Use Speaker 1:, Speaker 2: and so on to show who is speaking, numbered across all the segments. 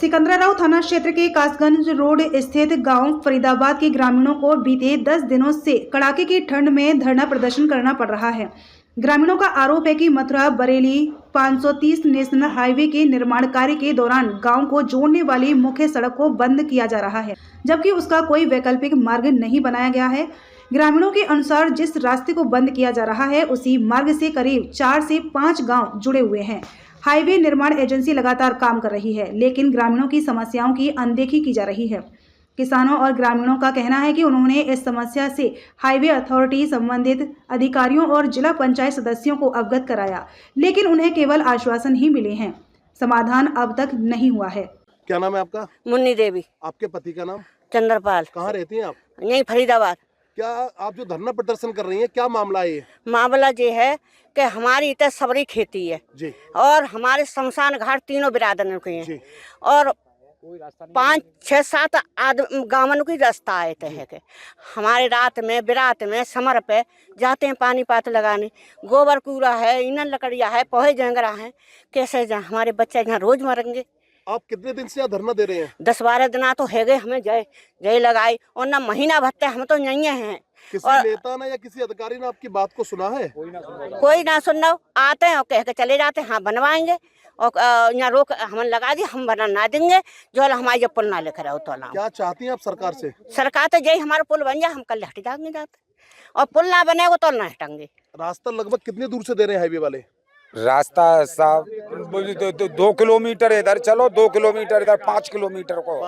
Speaker 1: सिकंदराराव थाना क्षेत्र के कासगंज रोड स्थित गांव फरीदाबाद के ग्रामीणों को बीते 10 दिनों से कड़ाके की ठंड में धरना प्रदर्शन करना पड़ रहा है। ग्रामीणों का आरोप है कि मथुरा बरेली 530 नेशनल हाईवे के निर्माण कार्य के दौरान गांव को जोड़ने वाली मुख्य सड़क को बंद किया जा रहा है, जबकि उसका कोई वैकल्पिक मार्ग नहीं बनाया गया है। ग्रामीणों के अनुसार जिस रास्ते को बंद किया जा रहा है उसी मार्ग से करीब 4 से 5 गांव जुड़े हुए हैं। हाईवे निर्माण एजेंसी लगातार काम कर रही है, लेकिन ग्रामीणों की समस्याओं की अनदेखी की जा रही है। किसानों और ग्रामीणों का कहना है कि उन्होंने इस समस्या से हाईवे अथॉरिटी, संबंधित अधिकारियों और जिला पंचायत सदस्यों को अवगत कराया, लेकिन उन्हें केवल आश्वासन ही मिले हैं, समाधान अब तक नहीं हुआ है।
Speaker 2: क्या नाम है आपका?
Speaker 3: मुन्नी देवी।
Speaker 2: आपके पति का नाम?
Speaker 3: चंद्रपाल।
Speaker 2: कहाँ रहती हैं आप?
Speaker 3: यही फरीदाबाद।
Speaker 2: क्या आप जो धरना प्रदर्शन कर रही हैं, क्या मामला है ये?
Speaker 3: मामला ये है कि हमारी इतने सबरी खेती है
Speaker 2: जी।
Speaker 3: और हमारे शमशान घाट तीनों बिरादरों के हैं
Speaker 2: जी।
Speaker 3: और 5, 6, 7 गांवों की रास्ता आए थे कि हमारे रात में बिरात में समर पे जाते हैं पानी पात लगाने। गोबर कूड़ा है, ईंधन लकड़िया है, पोहे जंगरा है, कैसे हमारे बच्चे यहाँ रोज मरेंगे।
Speaker 2: आप कितने दिन से यहाँ धरना दे रहे हैं?
Speaker 3: 10-12 दिन तो है गए, हमें जय लगाई और ना महीना भत्ते हम तो नहीं हैं।
Speaker 2: किसी नेता ने या किसी अधिकारी ने आपकी बात को सुना है?
Speaker 3: कोई ना सुनना, आते हैं और कह के चले जाते हैं हाँ बनवाएंगे और यहाँ रोक हमने लगा दी, हम बना ना देंगे जो हमारे जब पुल ना लिख रहे हो तो ना।
Speaker 2: क्या चाहती हैं आप सरकार से?
Speaker 3: सरकार तो जय हमारा पुल बन जाए, हम कल हट जाएंगे जाते और पुल ना बनेगा तो ना हटेंगे।
Speaker 2: रास्ता लगभग कितने दूर से दे रहे हैं हाईवे वाले?
Speaker 4: रास्ता साहब 2 किलोमीटर इधर चलो, 2 किलोमीटर इधर, 5 किलोमीटर को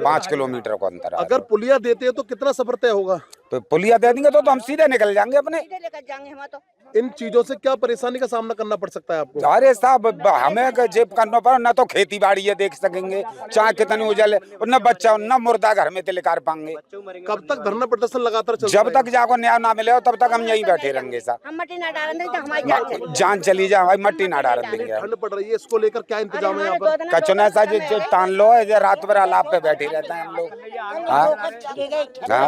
Speaker 4: 5 किलोमीटर को अंतर।
Speaker 2: अगर पुलिया देते हैं तो कितना सफर तय होगा?
Speaker 4: तो पुलिया दे देंगे तो हम सीधे निकल जाएंगे अपने।
Speaker 3: लेकर जाएंगे हम तो।
Speaker 2: इन चीजों से क्या परेशानी का सामना करना पड़ सकता है आपको?
Speaker 4: अरे साहब हमें जेब करना पड़ा, ना तो खेती बाड़ी है देख सकेंगे, चाहे कितनी उजल, न बच्चा न मुर्दा घर में तिल कर पाएंगे।
Speaker 2: कब तक धरना प्रदर्शन लगातार चलता
Speaker 4: जब तक जाको न्याय ना मिले तब तक हम यहीं बैठे रहेंगे साहब।
Speaker 3: हम मट्टी ना डालेंगे तो हमारी
Speaker 4: जान चली जाए, हमारी मट्टी ना डाल देंगे।
Speaker 2: ठंड पड़ रही है, इसको लेकर क्या इंतजाम है यहाँ पर?
Speaker 4: कचुना सा जो तान लो है, रात भर आलाप पे बैठे रहते हैं हम लोग। हाँ।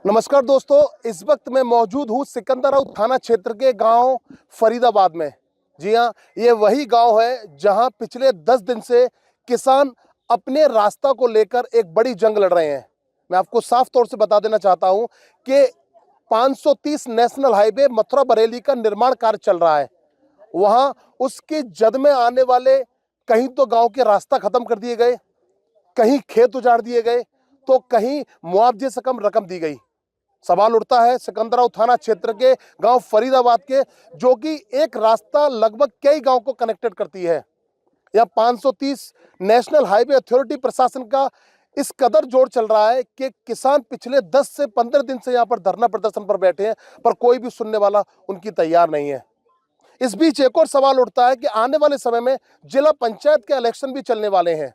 Speaker 2: नमस्कार दोस्तों, इस वक्त मैं मौजूद हूँ सिकंदराव थाना क्षेत्र के गांव फरीदाबाद में। जी हाँ, ये वही गांव है जहां पिछले 10 दिन से किसान अपने रास्ता को लेकर एक बड़ी जंग लड़ रहे हैं। मैं आपको साफ तौर से बता देना चाहता हूं कि 530 नेशनल हाईवे मथुरा बरेली का निर्माण कार्य चल रहा है। वहां उसके जद में आने वाले कहीं तो गाँव के रास्ता खत्म कर दिए गए, कहीं खेत उजाड़ दिए गए, तो कहीं मुआवजे से कम रकम दी गई। सवाल उठता है सिकंदराव थाना क्षेत्र के गांव फरीदाबाद के, जो कि एक रास्ता लगभग कई गांव को कनेक्टेड करती है। यह 530 नेशनल हाईवे अथॉरिटी प्रशासन का इस कदर जोर चल रहा है कि किसान पिछले 10 से 15 दिन से यहां पर धरना प्रदर्शन पर बैठे हैं, पर कोई भी सुनने वाला उनकी तैयार नहीं है। इस बीच एक और सवाल उठता है कि आने वाले समय में जिला पंचायत के इलेक्शन भी चलने वाले हैं।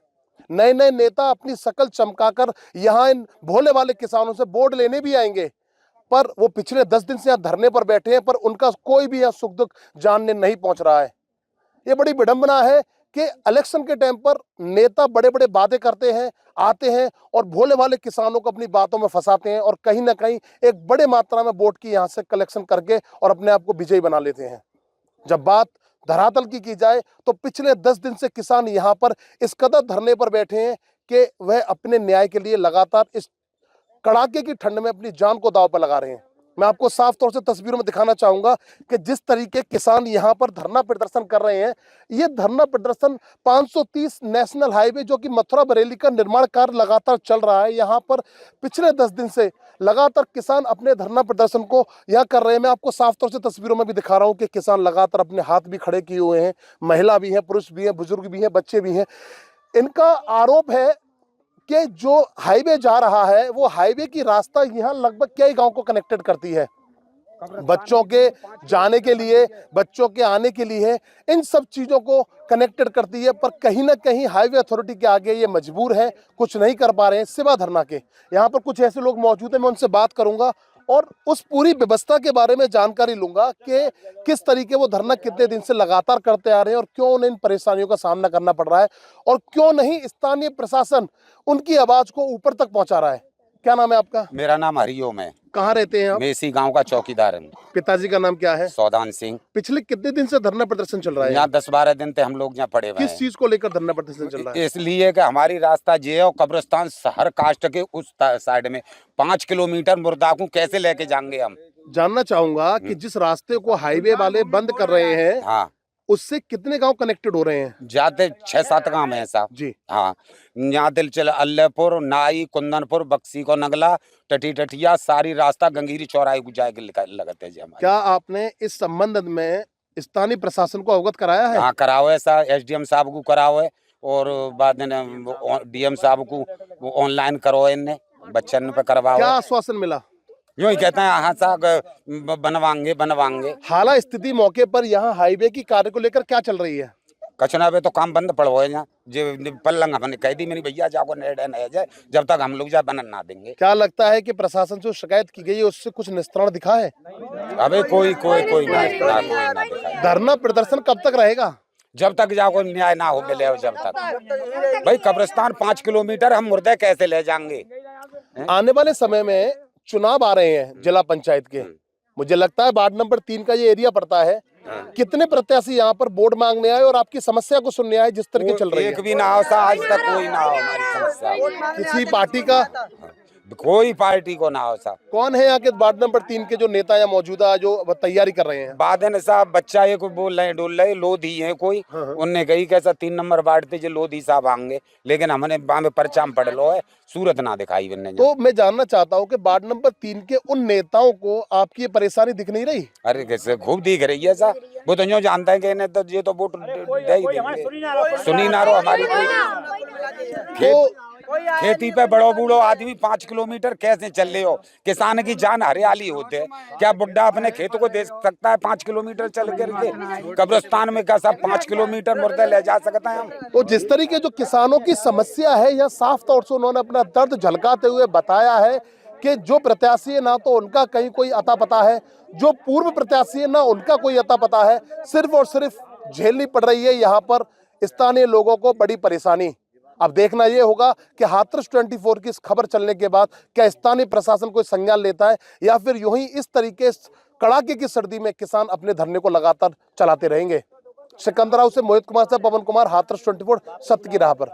Speaker 2: नए नए नेता अपनी शकल चमकाकर यहाँ इन भोले वाले किसानों से वोट लेने भी आएंगे, पर वो पिछले 10 दिन से यहाँ धरने पर बैठे हैं, पर उनका कोई भी यहाँ सुख दुख जानने नहीं पहुंच रहा है। ये बड़ी विडंबना है कि इलेक्शन के टाइम पर नेता बड़े बड़े वादे करते हैं, आते हैं और भोले वाले किसानों को अपनी बातों में फंसाते हैं और कहीं ना कहीं एक बड़े मात्रा में वोट की यहाँ से कलेक्शन करके और अपने आप को विजयी बना लेते हैं। जब बात धरातल की जाए तो पिछले 10 दिन से किसान यहाँ पर इस कदर धरने पर बैठे हैं कि वह अपने न्याय के लिए लगातार इस कड़ाके की ठंड में अपनी जान को दांव पर लगा रहे हैं। मैं आपको साफ तौर से तस्वीरों में दिखाना चाहूंगा कि जिस तरीके किसान यहाँ पर धरना प्रदर्शन कर रहे हैं, ये धरना प्रदर्शन 530 नेशनल हाईवे जो कि मथुरा बरेली का निर्माण कार्य लगातार चल रहा है, यहाँ पर पिछले 10 दिन से लगातार किसान अपने धरना प्रदर्शन को यहाँ कर रहे हैं। मैं आपको साफ तौर से तस्वीरों में भी दिखा रहा हूँ कि किसान लगातार अपने हाथ भी खड़े किए हुए हैं, महिला भी हैं, पुरुष भी हैं, बुजुर्ग भी हैं, बच्चे भी हैं। इनका आरोप है कि जो हाईवे जा रहा है वो हाईवे की रास्ता यहाँ लगभग कई गांव को कनेक्टेड करती है, बच्चों के जाने के लिए, बच्चों के आने के लिए, इन सब चीजों को कनेक्टेड करती है। पर कहीं ना कहीं हाईवे अथॉरिटी के आगे ये मजबूर है, कुछ नहीं कर पा रहे हैं सिवा धरना के। यहाँ पर कुछ ऐसे लोग मौजूद हैं, मैं उनसे बात करूंगा और उस पूरी व्यवस्था के बारे में जानकारी लूंगा कि किस तरीके वो धरना कितने दिन से लगातार करते आ रहे हैं और क्यों उन्हें इन परेशानियों का सामना करना पड़ रहा है और क्यों नहीं स्थानीय प्रशासन उनकी आवाज को ऊपर तक पहुंचा रहा है क्या नाम है आपका?
Speaker 4: मेरा नाम हरिओम है।
Speaker 2: कहाँ रहते हैं आप?
Speaker 4: मैं इसी गांव का चौकीदार हूँ।
Speaker 2: पिताजी का नाम क्या है?
Speaker 4: सौदान सिंह।
Speaker 2: पिछले कितने दिन से धरना प्रदर्शन चल रहा है?
Speaker 4: यहाँ 10-12 दिन से हम लोग यहाँ पड़े हुए
Speaker 2: किस
Speaker 4: हैं।
Speaker 2: चीज को लेकर धरना प्रदर्शन चल रहा है?
Speaker 4: इसलिए कि हमारी रास्ता ये है और कब्रिस्तान हर कास्ट के उस साइड में 5 किलोमीटर मुर्दा को कैसे लेके जाएंगे हम?
Speaker 2: जानना चाहूंगा कि जिस रास्ते को हाईवे वाले बंद कर रहे हैं,
Speaker 4: हाँ,
Speaker 2: उससे कितने गांव कनेक्टेड हो रहे हैं?
Speaker 4: जाते 6-7 गांव है साहब
Speaker 2: जी।
Speaker 4: हाँ, यहाँ दिल चल अल्लाहपुर, नाई, कुंदनपुर, बक्सी को नगला, टटी टटिया, सारी रास्ता गंगीरी चौराहे को जाके लगते हैं।
Speaker 2: क्या आपने इस संबंध में स्थानीय प्रशासन को अवगत कराया है?
Speaker 4: हाँ, कराओ है साहब, एसडीएम साहब को कराओ है और बाद में डीएम साहब को ऑनलाइन करो, इनने बच्चन पे करवाओ।
Speaker 2: क्या आश्वासन मिला?
Speaker 4: यूं ही कहते हैं हाँ साहब बनवाएंगे।
Speaker 2: हाल स्थिति मौके पर यहाँ हाईवे की कार्य को लेकर क्या चल रही है?
Speaker 4: कचना पे तो काम बंद पड़ो है यहाँ, जो पल्लंग हमने कह दी मेरी भैया जाको नहीं जाए जब तक हम लोग जाए बनन ना देंगे।
Speaker 2: क्या लगता है कि प्रशासन से शिकायत की गई है उससे कुछ निस्तारण दिखा है?
Speaker 4: अबे कोई ना दिखाए।
Speaker 2: धरना प्रदर्शन कब तक रहेगा?
Speaker 4: जब तक जाको न्याय ना हो मिले हो, जब तक। भाई कब्रिस्तान 5 किलोमीटर, हम मुर्दे कैसे ले जाएंगे?
Speaker 2: आने वाले समय में चुनाव आ रहे हैं जिला पंचायत के, मुझे लगता है वार्ड नंबर 3 का ये एरिया पड़ता है। कितने प्रत्याशी यहाँ पर वोट मांगने आए और आपकी समस्या को सुनने आए? जिस तरीके चल रही है,
Speaker 4: एक भी ना हो सा, आज तक कोई ना हो हमारी समस्या।
Speaker 2: किसी पार्टी का
Speaker 4: कोई पार्टी को ना हो साहब।
Speaker 2: कौन है यहाँ के वार्ड नंबर 3 के जो नेता या मौजूदा जो तैयारी कर रहे हैं?
Speaker 4: बादन साहब बच्चा एक बोल रहे डोल रहे लोधी है कोई, उनने कही कैसा 3 नंबर वार्ड थे जो लोधी साहब आएंगे, लेकिन हमने बामे परचाम पड़ लो है, सूरत ना दिखाई बनने।
Speaker 2: तो मैं जानना चाहता हूँ कि वार्ड नंबर 3 के उन नेताओं को आपकी ये परेशानी दिख नहीं रही?
Speaker 4: अरे कैसे खूब दिख रही है साहब, वो तो यूँ जानते हैं कि इन्हें तो ये तो वोट दे ही देंगे। सुनी ना रो हमारी कोई खेती पे बड़ो बूढ़ो आदमी 5 किलोमीटर कैसे चल रहे हो? किसान की जान हरियाली होते है, क्या बुढ़ा अपने खेत को दे सकता है 5 किलोमीटर चल करके? कब्रिस्तान में क्या सब 5 किलोमीटर मुर्दे ले जा सकते हैं हम?
Speaker 2: तो जिस तरीके जो किसानों की समस्या है, यह साफ तौर से उन्होंने अपना दर्द झलकाते हुए बताया है कि जो प्रत्याशी है ना तो उनका कहीं कोई अता पता है, जो पूर्व प्रत्याशी है ना उनका कोई अता पता है, सिर्फ और सिर्फ झेलनी पड़ रही है यहाँ पर स्थानीय लोगों को बड़ी परेशानी। अब देखना ये होगा कि हाथरस 24 की इस खबर चलने के बाद क्या स्थानीय प्रशासन कोई संज्ञान लेता है या फिर यूं ही इस तरीके कड़ाके की सर्दी में किसान अपने धरने को लगातार चलाते रहेंगे। सिकंदराव से मोहित कुमार से पवन कुमार, हाथरस 24, सत्य की राह पर।